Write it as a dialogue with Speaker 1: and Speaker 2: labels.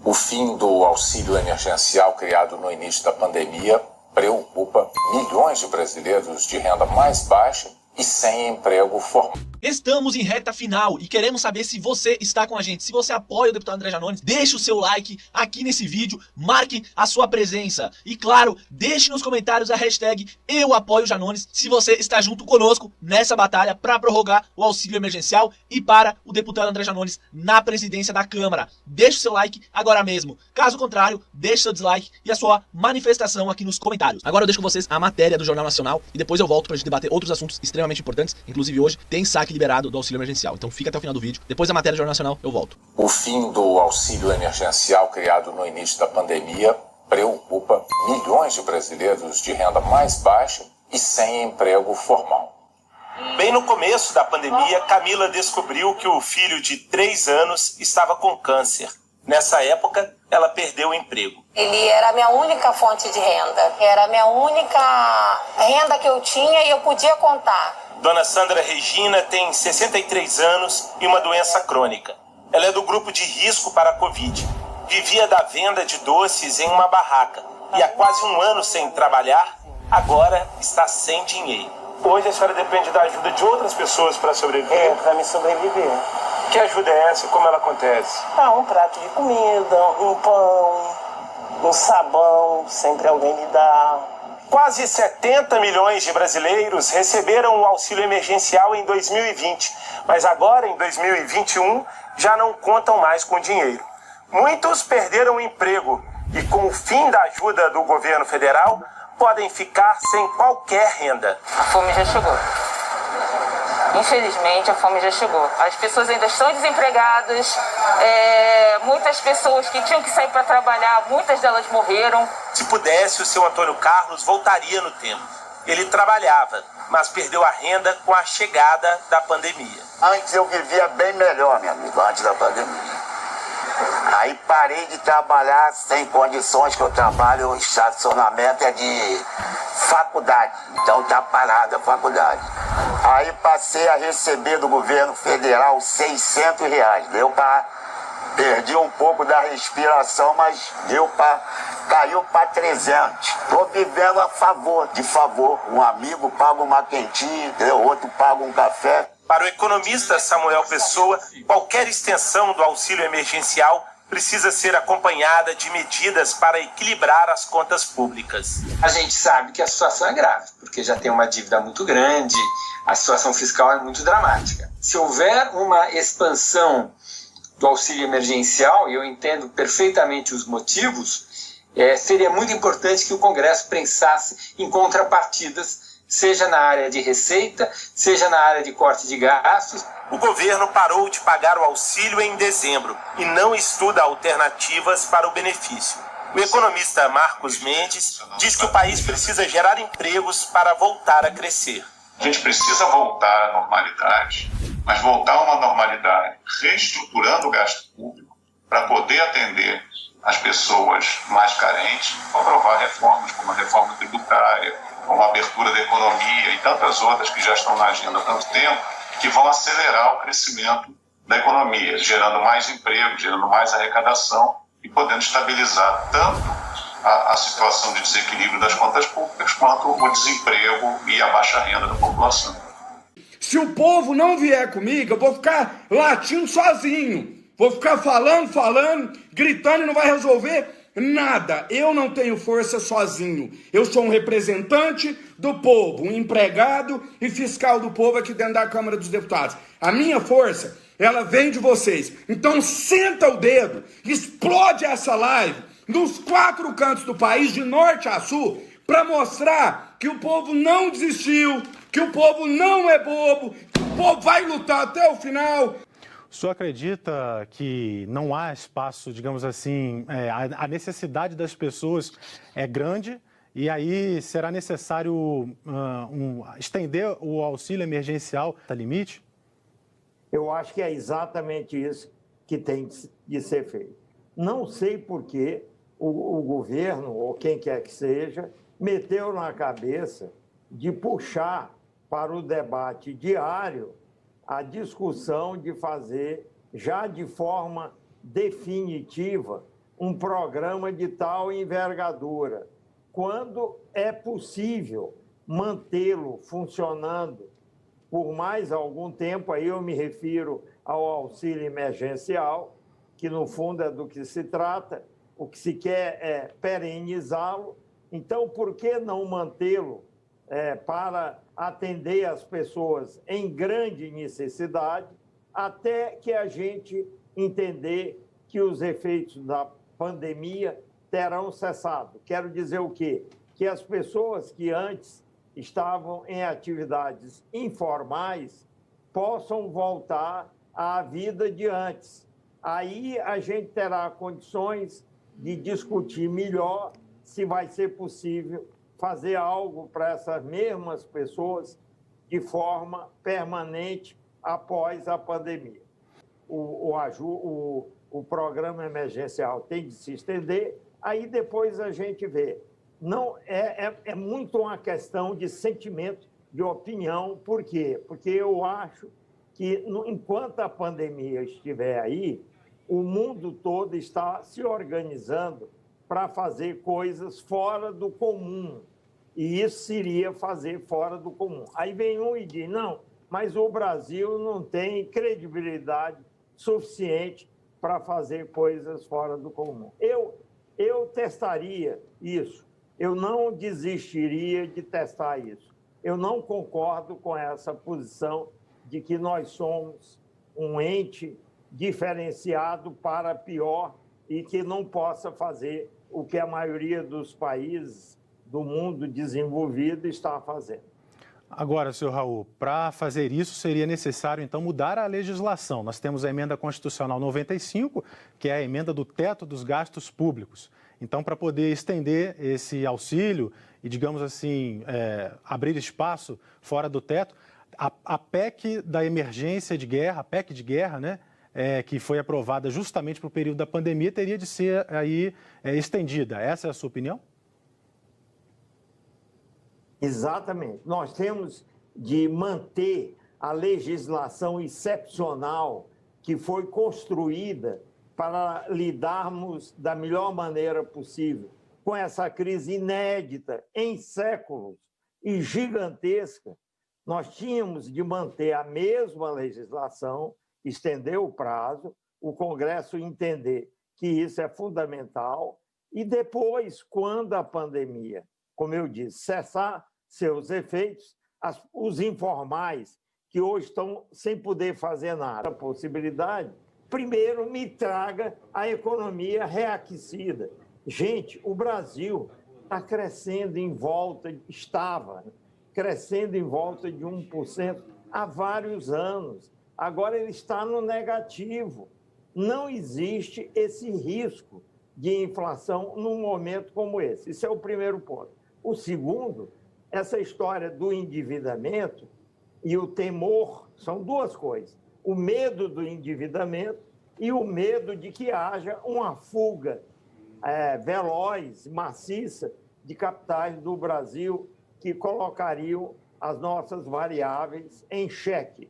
Speaker 1: O fim do auxílio emergencial criado no início da pandemia preocupa milhões de brasileiros de renda mais baixa e sem emprego formal.
Speaker 2: Estamos em reta final e queremos saber se você está com a gente. Se você apoia o deputado André Janones, deixe o seu like aqui nesse vídeo, marque a sua presença. E claro, deixe nos comentários a hashtag #EuApoioJanones se você está junto conosco nessa batalha para prorrogar o auxílio emergencial e para o deputado André Janones na presidência da Câmara. Deixe o seu like agora mesmo. Caso contrário, deixe seu dislike e a sua manifestação aqui nos comentários. Agora eu deixo com vocês a matéria do Jornal Nacional e depois eu volto para a gente debater outros assuntos extremamente importantes. Inclusive hoje tem saque liberado do auxílio emergencial. Então fica até o final do vídeo. Depois da matéria do Jornal Nacional, eu volto.
Speaker 1: O fim do auxílio emergencial criado no início da pandemia preocupa milhões de brasileiros de renda mais baixa e sem emprego formal.
Speaker 3: Bem no começo da pandemia, Camila descobriu que o filho de 3 anos estava com câncer. Nessa época, ela perdeu o emprego.
Speaker 4: Ele era a minha única fonte de renda. Era a minha única renda que eu tinha e eu podia contar.
Speaker 3: Dona Sandra Regina tem 63 anos e uma doença crônica. Ela é do grupo de risco para a Covid. Vivia da venda de doces em uma barraca e há quase um ano sem trabalhar, agora está sem dinheiro. Hoje a senhora depende da ajuda de outras pessoas para sobreviver?
Speaker 5: Para me sobreviver.
Speaker 3: Que ajuda é essa e como ela acontece?
Speaker 5: Um prato de comida, um pão, um sabão, sempre alguém me dá.
Speaker 3: Quase 70 milhões de brasileiros receberam o auxílio emergencial em 2020, mas agora, em 2021, já não contam mais com dinheiro. Muitos perderam o emprego e, com o fim da ajuda do governo federal, podem ficar sem qualquer renda.
Speaker 6: A fome já chegou. Infelizmente, a fome já chegou. As pessoas ainda estão desempregadas, muitas pessoas que tinham que sair para trabalhar, muitas delas morreram.
Speaker 3: Se pudesse, o seu Antônio Carlos voltaria no tempo. Ele trabalhava, mas perdeu a renda com a chegada da pandemia.
Speaker 7: Antes eu vivia bem melhor, meu amigo, antes da pandemia. Aí parei de trabalhar sem condições, que eu trabalho, o estacionamento é de faculdade, então tá parada a faculdade. Aí passei a receber do governo federal R$600, perdi um pouco da respiração, mas caiu para 300. Tô vivendo de favor, um amigo paga uma quentinha, outro paga um café.
Speaker 3: Para o economista Samuel Pessoa, qualquer extensão do auxílio emergencial precisa ser acompanhada de medidas para equilibrar as contas públicas.
Speaker 8: A gente sabe que a situação é grave, porque já tem uma dívida muito grande, a situação fiscal é muito dramática. Se houver uma expansão do auxílio emergencial, e eu entendo perfeitamente os motivos, seria muito importante que o Congresso pensasse em contrapartidas, seja na área de receita, seja na área de corte de gastos.
Speaker 3: O governo parou de pagar o auxílio em dezembro e não estuda alternativas para o benefício. O economista Marcos Mendes diz que o país precisa gerar empregos para voltar a crescer.
Speaker 9: A gente precisa voltar à normalidade, mas voltar a uma normalidade reestruturando o gasto público para poder atender as pessoas mais carentes, aprovar reformas como a reforma tributária, como a abertura da economia e tantas outras que já estão na agenda há tanto tempo, que vão acelerar o crescimento da economia, gerando mais emprego, gerando mais arrecadação e podendo estabilizar tanto a situação de desequilíbrio das contas públicas quanto o desemprego e a baixa renda da população.
Speaker 10: Se o povo não vier comigo, eu vou ficar latindo sozinho, vou ficar falando, gritando e não vai resolver nada. Eu não tenho força sozinho. Eu sou um representante do povo, um empregado e fiscal do povo aqui dentro da Câmara dos Deputados. A minha força, ela vem de vocês. Então senta o dedo, explode essa live nos 4 cantos do país, de norte a sul, para mostrar que o povo não desistiu, que o povo não é bobo, que o povo vai lutar até o final.
Speaker 11: O senhor acredita que não há espaço, digamos assim, a necessidade das pessoas é grande e aí será necessário estender o auxílio emergencial a limite?
Speaker 12: Eu acho que é exatamente isso que tem de ser feito. Não sei por que o governo, ou quem quer que seja, meteu na cabeça de puxar para o debate diário a discussão de fazer, já de forma definitiva, um programa de tal envergadura, quando é possível mantê-lo funcionando por mais algum tempo, aí eu me refiro ao auxílio emergencial, que no fundo é do que se trata, o que se quer é perenizá-lo. Então, por que não mantê-lo para atender as pessoas em grande necessidade, até que a gente entender que os efeitos da pandemia terão cessado? Quero dizer o quê? Que as pessoas que antes estavam em atividades informais possam voltar à vida de antes. Aí a gente terá condições de discutir melhor se vai ser possível fazer algo para essas mesmas pessoas de forma permanente após a pandemia. O programa emergencial tem de se estender, aí depois a gente vê. Não é muito uma questão de sentimento, de opinião. Por quê? Porque eu acho que, enquanto a pandemia estiver aí, o mundo todo está se organizando para fazer coisas fora do comum. E isso seria fazer fora do comum. Aí vem um e diz, não, mas o Brasil não tem credibilidade suficiente para fazer coisas fora do comum. Eu testaria isso. Eu não desistiria de testar isso. Eu não concordo com essa posição de que nós somos um ente diferenciado para pior e que não possa fazer o que a maioria dos países do mundo desenvolvido está fazendo.
Speaker 11: Agora, senhor Raul, para fazer isso seria necessário, então, mudar a legislação. Nós temos a emenda constitucional 95, que é a emenda do teto dos gastos públicos. Então, para poder estender esse auxílio e, digamos assim, abrir espaço fora do teto, a PEC da emergência de guerra, a PEC de guerra, né, que foi aprovada justamente para o período da pandemia, teria de ser aí estendida. Essa é a sua opinião?
Speaker 12: Exatamente. Nós temos de manter a legislação excepcional que foi construída para lidarmos da melhor maneira possível com essa crise inédita em séculos e gigantesca. Nós tínhamos de manter a mesma legislação, estender o prazo, o Congresso entender que isso é fundamental e depois, quando a pandemia, como eu disse, cessar seus efeitos, os informais que hoje estão sem poder fazer nada, a possibilidade, primeiro me traga a economia reaquecida. Gente, o Brasil está crescendo em volta, estava crescendo em volta de 1% há vários anos. Agora ele está no negativo. Não existe esse risco de inflação num momento como esse. Isso é o primeiro ponto. O segundo, essa história do endividamento e o temor são duas coisas. O medo do endividamento e o medo de que haja uma fuga veloz, maciça, de capitais do Brasil que colocariam as nossas variáveis em xeque.